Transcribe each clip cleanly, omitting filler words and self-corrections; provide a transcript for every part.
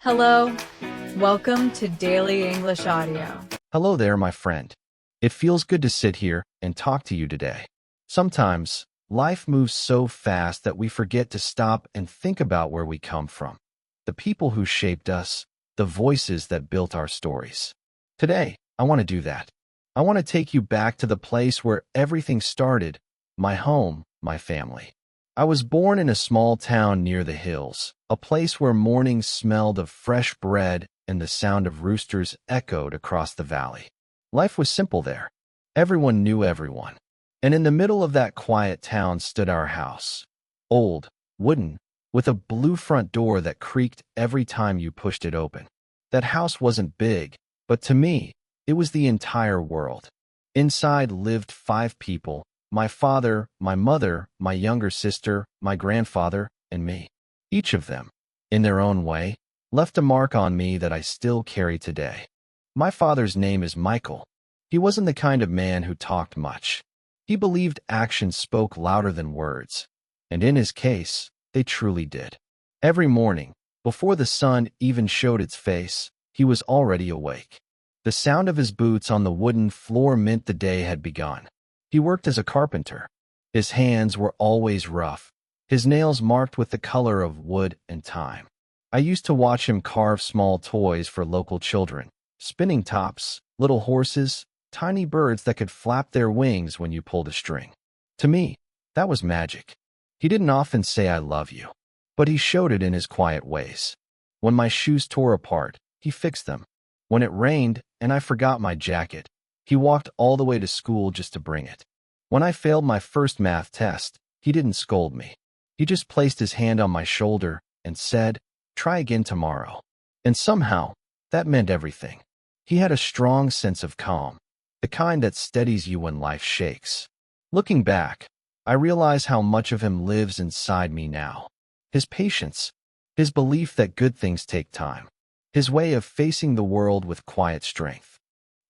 Hello, welcome to Daily English Audio. Hello there, my friend. It feels good to sit here and talk to you today. Sometimes, life moves so fast that we forget to stop and think about where we come from, the people who shaped us, the voices that built our stories. Today, I want to do that. I want to take you back to the place where everything started, my home, my family. I was born in a small town near the hills, a place where mornings smelled of fresh bread and the sound of roosters echoed across the valley. Life was simple there. Everyone knew everyone. And in the middle of that quiet town stood our house. Old, wooden, with a blue front door that creaked every time you pushed it open. That house wasn't big, but to me, it was the entire world. Inside lived 5 people: my father, my mother, my younger sister, my grandfather, and me. Each of them, in their own way, left a mark on me that I still carry today. My father's name is Michael. He wasn't the kind of man who talked much. He believed actions spoke louder than words, and in his case, they truly did. Every morning, before the sun even showed its face, he was already awake. The sound of his boots on the wooden floor meant the day had begun. He worked as a carpenter. His hands were always rough, his nails marked with the color of wood and time. I used to watch him carve small toys for local children: spinning tops, little horses, tiny birds that could flap their wings when you pulled a string. To me, that was magic. He didn't often say "I love you," but he showed it in his quiet ways. When my shoes tore apart, he fixed them. When it rained and I forgot my jacket, he walked all the way to school just to bring it. When I failed my first math test, he didn't scold me. He just placed his hand on my shoulder and said, "Try again tomorrow." And somehow, that meant everything. He had a strong sense of calm, the kind that steadies you when life shakes. Looking back, I realize how much of him lives inside me now. His patience, his belief that good things take time, his way of facing the world with quiet strength.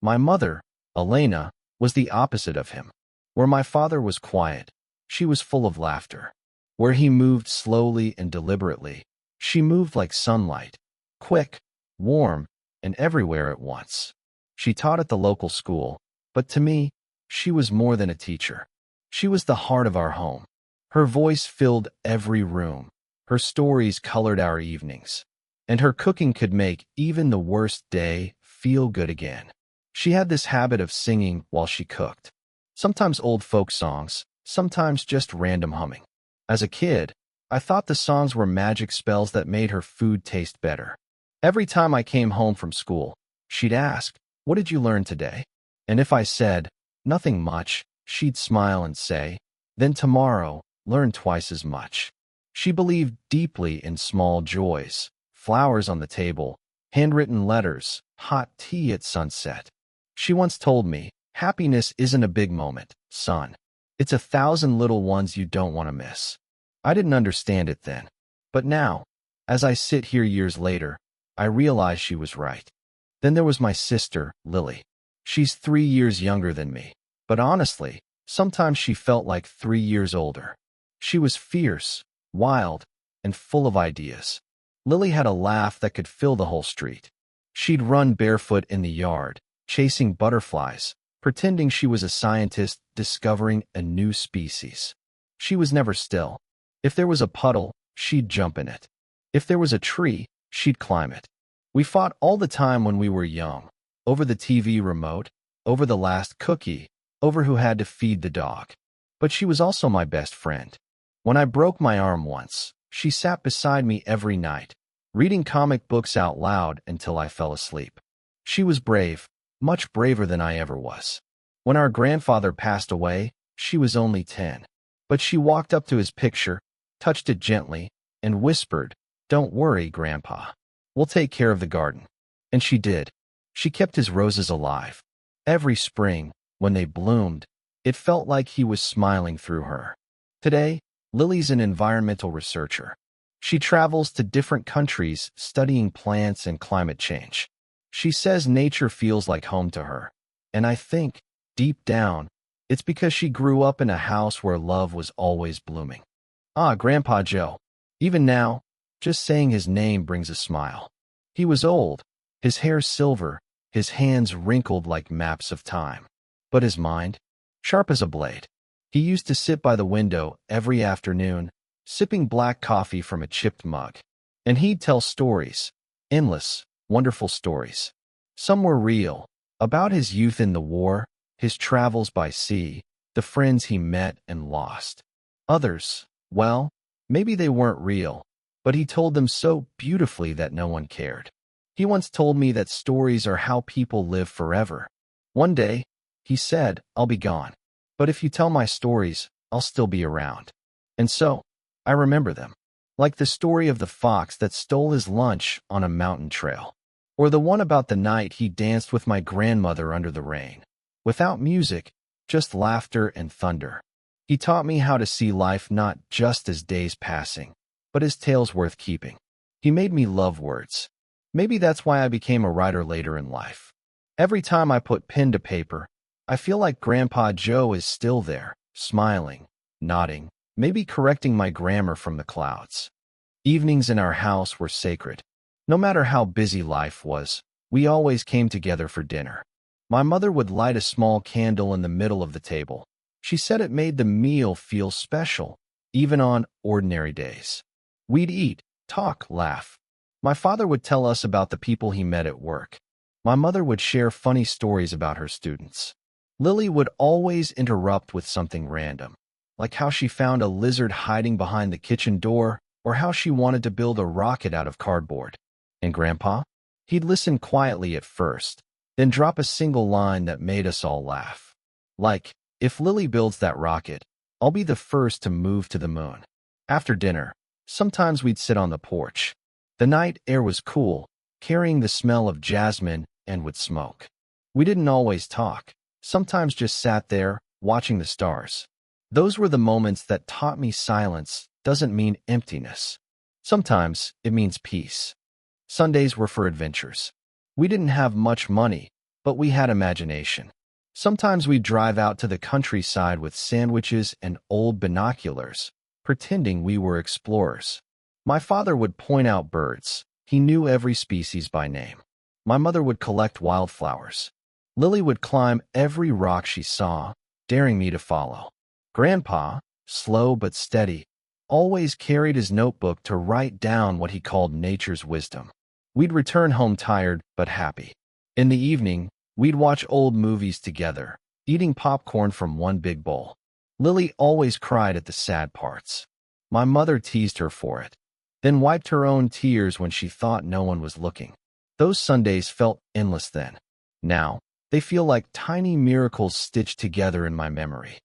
My mother, Elena, was the opposite of him. Where my father was quiet, she was full of laughter. Where he moved slowly and deliberately, she moved like sunlight, quick, warm, and everywhere at once. She taught at the local school, but to me, she was more than a teacher. She was the heart of our home. Her voice filled every room. Her stories colored our evenings. And her cooking could make even the worst day feel good again. She had this habit of singing while she cooked. Sometimes old folk songs, sometimes just random humming. As a kid, I thought the songs were magic spells that made her food taste better. Every time I came home from school, she'd ask, "What did you learn today?" And if I said, "Nothing much," she'd smile and say, "Then tomorrow, learn twice as much." She believed deeply in small joys: flowers on the table, handwritten letters, hot tea at sunset. She once told me, "Happiness isn't a big moment, son. It's 1,000 little ones you don't want to miss." I didn't understand it then. But now, as I sit here years later, I realize she was right. Then there was my sister, Lily. She's 3 years younger than me. But honestly, sometimes she felt like 3 years older. She was fierce, wild, and full of ideas. Lily had a laugh that could fill the whole street. She'd run barefoot in the yard, chasing butterflies, pretending she was a scientist discovering a new species. She was never still. If there was a puddle, she'd jump in it. If there was a tree, she'd climb it. We fought all the time when we were young, over the TV remote, over the last cookie, over who had to feed the dog. But she was also my best friend. When I broke my arm once, she sat beside me every night, reading comic books out loud until I fell asleep. She was brave, much braver than I ever was. When our grandfather passed away, she was only 10. But she walked up to his picture, touched it gently, and whispered, "Don't worry, Grandpa. We'll take care of the garden." And she did. She kept his roses alive. Every spring, when they bloomed, it felt like he was smiling through her. Today, Lily's an environmental researcher. She travels to different countries studying plants and climate change. She says nature feels like home to her. And I think, deep down, it's because she grew up in a house where love was always blooming. Ah, Grandpa Joe. Even now, just saying his name brings a smile. He was old, his hair silver, his hands wrinkled like maps of time. But his mind, sharp as a blade. He used to sit by the window every afternoon, sipping black coffee from a chipped mug. And he'd tell stories, endless, wonderful stories. Some were real, about his youth in the war, his travels by sea, the friends he met and lost. Others, well, maybe they weren't real, but he told them so beautifully that no one cared. He once told me that stories are how people live forever. One day, he said, I'll be gone. But if you tell my stories, I'll still be around. And so, I remember them. Like the story of the fox that stole his lunch on a mountain trail. Or the one about the night he danced with my grandmother under the rain. Without music, just laughter and thunder. He taught me how to see life not just as days passing, but as tales worth keeping. He made me love words. Maybe that's why I became a writer later in life. Every time I put pen to paper, I feel like Grandpa Joe is still there, smiling, nodding, maybe correcting my grammar from the clouds. Evenings in our house were sacred. No matter how busy life was, we always came together for dinner. My mother would light a small candle in the middle of the table. She said it made the meal feel special, even on ordinary days. We'd eat, talk, laugh. My father would tell us about the people he met at work. My mother would share funny stories about her students. Lily would always interrupt with something random, like how she found a lizard hiding behind the kitchen door, or how she wanted to build a rocket out of cardboard. And Grandpa? He'd listen quietly at first, then drop a single line that made us all laugh. Like, if Lily builds that rocket, I'll be the first to move to the moon. After dinner, sometimes we'd sit on the porch. The night air was cool, carrying the smell of jasmine, and would smoke. We didn't always talk, sometimes just sat there, watching the stars. Those were the moments that taught me silence doesn't mean emptiness. Sometimes it means peace. Sundays were for adventures. We didn't have much money, but we had imagination. Sometimes we'd drive out to the countryside with sandwiches and old binoculars, pretending we were explorers. My father would point out birds. He knew every species by name. My mother would collect wildflowers. Lily would climb every rock she saw, daring me to follow. Grandpa, slow but steady, always carried his notebook to write down what he called nature's wisdom. We'd return home tired but happy. In the evening, we'd watch old movies together, eating popcorn from one big bowl. Lily always cried at the sad parts. My mother teased her for it, then wiped her own tears when she thought no one was looking. Those Sundays felt endless then. Now, they feel like tiny miracles stitched together in my memory.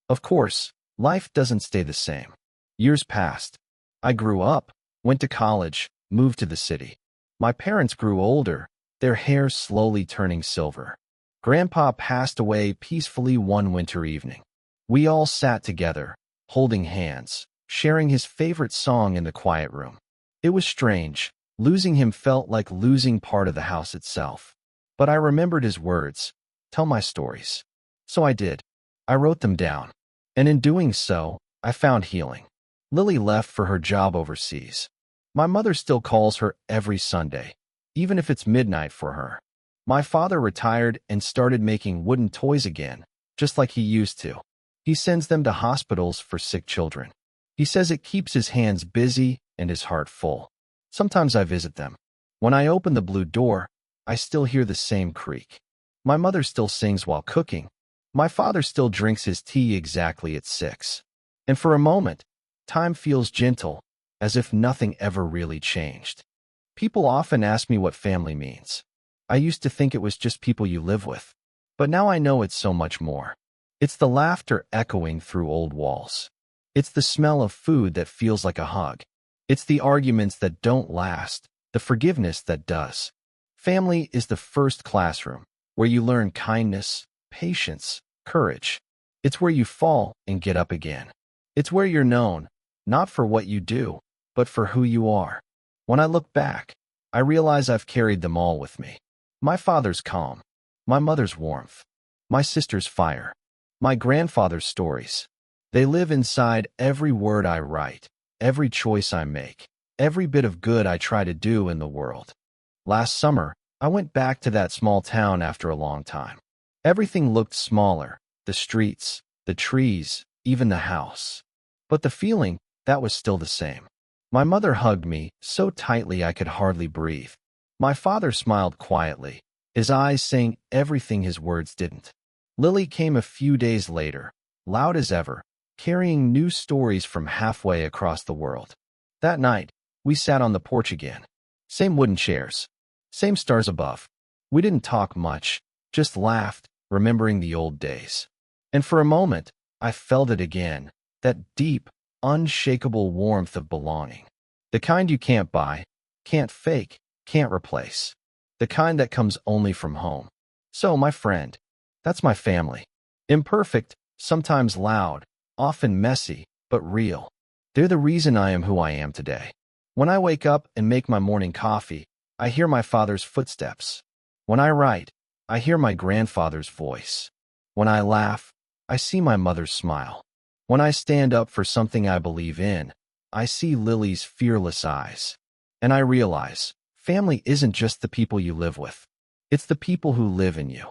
Of course, life doesn't stay the same. Years passed. I grew up, went to college, moved to the city. My parents grew older, their hair slowly turning silver. Grandpa passed away peacefully one winter evening. We all sat together, holding hands, sharing his favorite song in the quiet room. It was strange. Losing him felt like losing part of the house itself. But I remembered his words, tell my stories. So I did. I wrote them down. And in doing so, I found healing. Lily left for her job overseas. My mother still calls her every Sunday, even if it's midnight for her. My father retired and started making wooden toys again, just like he used to. He sends them to hospitals for sick children. He says it keeps his hands busy and his heart full. Sometimes I visit them. When I open the blue door, I still hear the same creak. My mother still sings while cooking. My father still drinks his tea exactly at 6. And for a moment, time feels gentle, as if nothing ever really changed. People often ask me what family means. I used to think it was just people you live with. But now I know it's so much more. It's the laughter echoing through old walls. It's the smell of food that feels like a hug. It's the arguments that don't last, the forgiveness that does. Family is the first classroom, where you learn kindness, patience, courage. It's where you fall and get up again. It's where you're known, not for what you do, but for who you are. When I look back, I realize I've carried them all with me. My father's calm, my mother's warmth, my sister's fire, my grandfather's stories. They live inside every word I write, every choice I make, every bit of good I try to do in the world. Last summer, I went back to that small town after a long time. Everything looked smaller, the streets, the trees, even the house. But the feeling, that was still the same. My mother hugged me so tightly I could hardly breathe. My father smiled quietly, his eyes saying everything his words didn't. Lily came a few days later, loud as ever, carrying new stories from halfway across the world. That night, we sat on the porch again. Same wooden chairs. Same stars above. We didn't talk much, just laughed, remembering the old days. And for a moment, I felt it again, that deep, unshakable warmth of belonging. The kind you can't buy, can't fake, can't replace. The kind that comes only from home. So, my friend, that's my family. Imperfect, sometimes loud, often messy, but real. They're the reason I am who I am today. When I wake up and make my morning coffee, I hear my father's footsteps. When I write, I hear my grandfather's voice. When I laugh, I see my mother's smile. When I stand up for something I believe in, I see Lily's fearless eyes. And I realize, family isn't just the people you live with. It's the people who live in you.